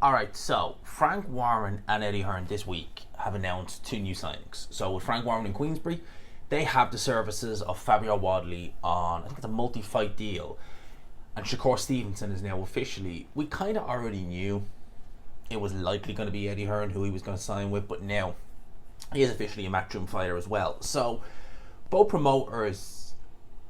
Alright, so Frank Warren and Eddie Hearn this week have announced two new signings. So with Frank Warren in Queensbury, they have the services of Fabio Wadley on, I think it's a multi-fight deal. And Shakur Stevenson is now officially, we kind of already knew it was likely going to be Eddie Hearn who he was going to sign with, but now he is officially a matchroom fighter as well. So both promoters,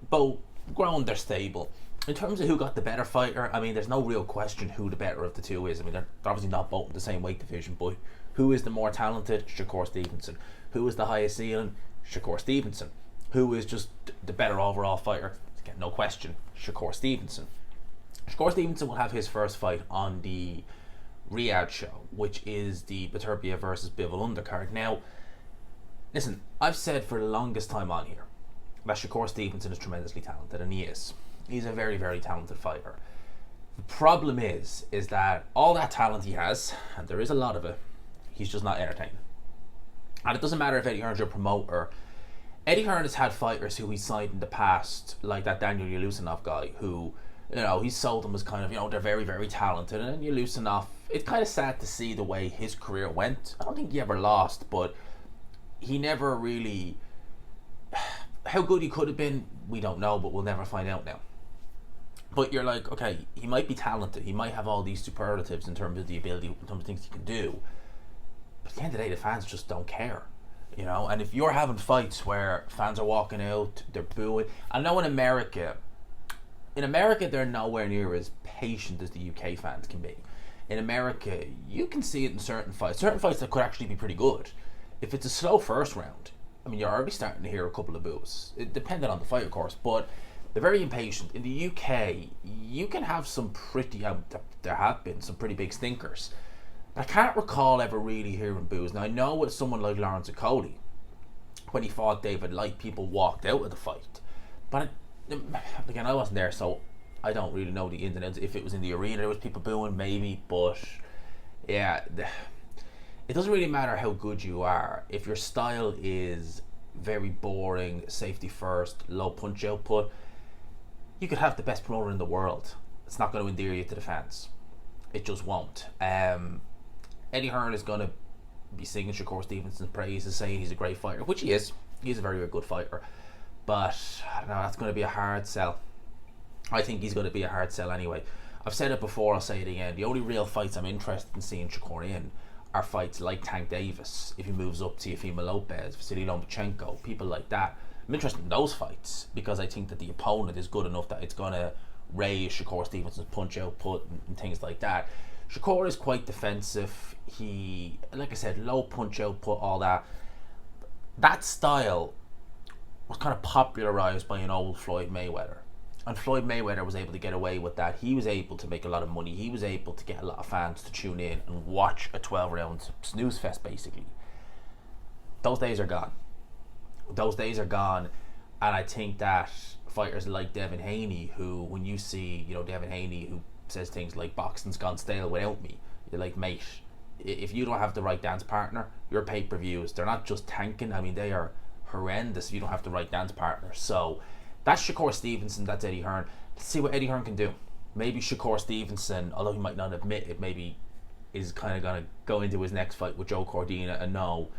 both grown their stable. In terms of who got the better fighter, I mean, there's no real question who the better of the two is. I mean, they're obviously not both in the same weight division, but who is the more talented? Shakur Stevenson. Who is the highest ceiling? Shakur Stevenson. Who is just the better overall fighter? Again, no question, Shakur Stevenson. Shakur Stevenson will have his first fight on the Riyadh show, which is the Beterbiev versus Bivol undercard. Now, listen, I've said for the longest time on here that Shakur Stevenson is tremendously talented, and he is. He's a very, very talented fighter. The problem is that all that talent he has, and there is a lot of it, he's just not entertaining. And it doesn't matter if Eddie Hearn's your promoter. Eddie Hearn has had fighters who he signed in the past, like that Daniel Yulusinov guy, who, he sold them as kind of, they're very, very talented. And then Yulusinov, it's kind of sad to see the way his career went. I don't think he ever lost, but he never really... How good he could have been, we don't know, but we'll never find out now. But you're like, okay, he might be talented. He might have all these superlatives in terms of the ability, in terms of things he can do. But at the end of the day, the fans just don't care. And if you're having fights where fans are walking out, they're booing. I know in America, they're nowhere near as patient as the UK fans can be. In America, you can see it in certain fights that could actually be pretty good. If it's a slow first round, I mean, you're already starting to hear a couple of boos. It depended on the fight, of course, but they're very impatient. In the UK, you can have some there have been some pretty big stinkers. I can't recall ever really hearing boos. Now, I know with someone like Lawrence Okoli, when he fought David Light, people walked out of the fight. But again, I wasn't there, so I don't really know the ins and outs. If it was in the arena, there was people booing, maybe. But yeah, it doesn't really matter how good you are. If your style is very boring, safety first, low punch output, you could have the best promoter in the world. It's not going to endear you to the fans. It just won't. Eddie Hearn is going to be singing Shakur Stevenson's praises, saying he's a great fighter, which he is. He's a very, very good fighter. But I don't know, that's going to be a hard sell. I think he's going to be a hard sell anyway. I've said it before, I'll say it again. The only real fights I'm interested in seeing Shakur in are fights like Tank Davis, if he moves up to Teofimo Lopez, Vasily Lomachenko, people like that. I'm interested in those fights because I think that the opponent is good enough that it's going to raise Shakur Stevenson's punch output and things like that. Shakur is quite defensive. He, like I said, low punch output, all that. That style was kind of popularized by an old Floyd Mayweather. And Floyd Mayweather was able to get away with that. He was able to make a lot of money. He was able to get a lot of fans to tune in and watch a 12-round snooze fest, basically. Those days are gone. And I think that fighters like Devin Haney, who, when you see, Devin Haney, who says things like boxing's gone stale without me, you're like, mate, if you don't have the right dance partner, your pay-per-views, they're not just tanking. I mean, they are horrendous if you don't have the right dance partner. So that's Shakur Stevenson, that's Eddie Hearn. Let's see what Eddie Hearn can do. Maybe Shakur Stevenson, although he might not admit it, maybe is kind of going to go into his next fight with Joe Cordina and know,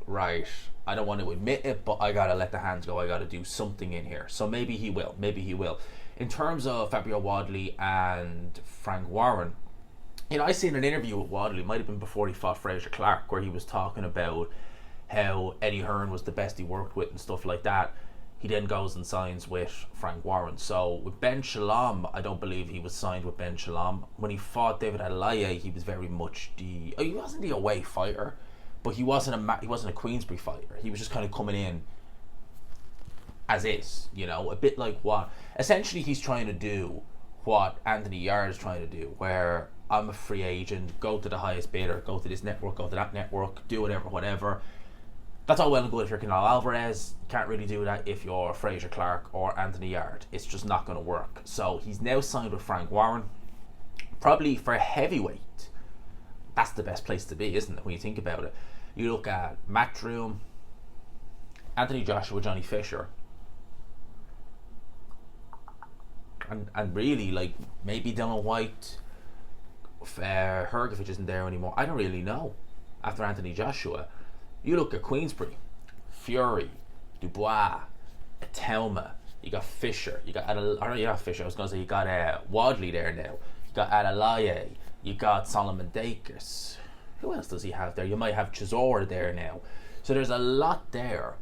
right, I don't want to admit it, but I got to let the hands go. I got to do something in here. So maybe he will. In terms of Fabio Wadley and Frank Warren, I seen an interview with Wadley, it might have been before he fought Fraser Clark, where he was talking about how Eddie Hearn was the best he worked with and stuff like that. He then goes and signs with Frank Warren. So with Ben Shalom, I don't believe he was signed with Ben Shalom. When he fought David Adelaide, he was very much he wasn't the away fighter, but he wasn't a Queensbury fighter. He was just kind of coming in as is, a bit like what essentially he's trying to do, what Anthony Yarde is trying to do, where I'm a free agent, go to the highest bidder, go to this network, go to that network, do whatever. That's all well and good if you're Canelo Alvarez. You can't really do that if you're Fraser Clark or Anthony Yarde. It's just not going to work. So he's now signed with Frank Warren. Probably for a heavyweight, that's the best place to be, isn't it, when you think about it? You look at Matchroom, Anthony Joshua, Johnny Fisher, and really, like, maybe Dylan White, Hergovich isn't there anymore. I don't really know. After Anthony Joshua, you look at Queensbury, Fury, Dubois, Atelma. You got Fisher. You got Fisher. I was gonna say you got Wadley there now. You got Adelaye. You got Solomon Dakers. Who else does he have there? You might have Chisora there now. So there's a lot there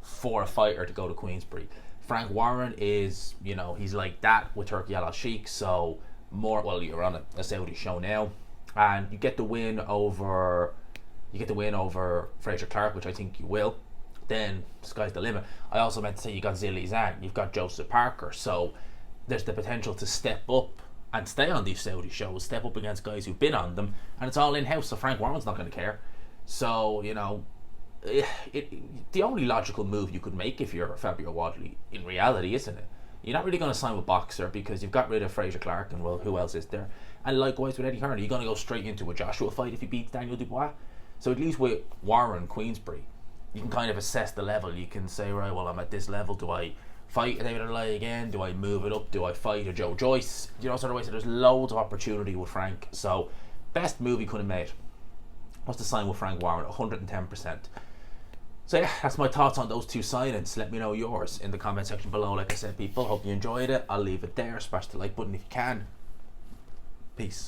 for a fighter to go to Queensbury. Frank Warren is, he's like that with Turki Al Sheikh. So you're on a Saudi show now, and you get the win over Fraser Clark, which I think you will. Then sky's the limit. I also meant to say you got Zhilei Zhang, you've got Joseph Parker, so there's the potential to step up and stay on these Saudi shows, step up against guys who've been on them, and it's all in-house, so Frank Warren's not going to care. So, the only logical move you could make if you're Fabio Wadley, in reality, isn't it? You're not really going to sign with Boxer because you've got rid of Fraser Clark, and well, who else is there? And likewise with Eddie Hearn, you're going to go straight into a Joshua fight if he beats Daniel Dubois. So at least with Warren, Queensbury, you can kind of assess the level. You can say, right, well, I'm at this level. Do I fight David Adelaide again? Do I move it up? Do I fight a Joe Joyce? Sort of way. So there's loads of opportunity with Frank. So best move he could have made was to sign with Frank Warren, 110%. So yeah, that's my thoughts on those two signings. Let me know yours in the comment section below. Like I said, people, hope you enjoyed it. I'll leave it there. Smash the like button if you can. Peace.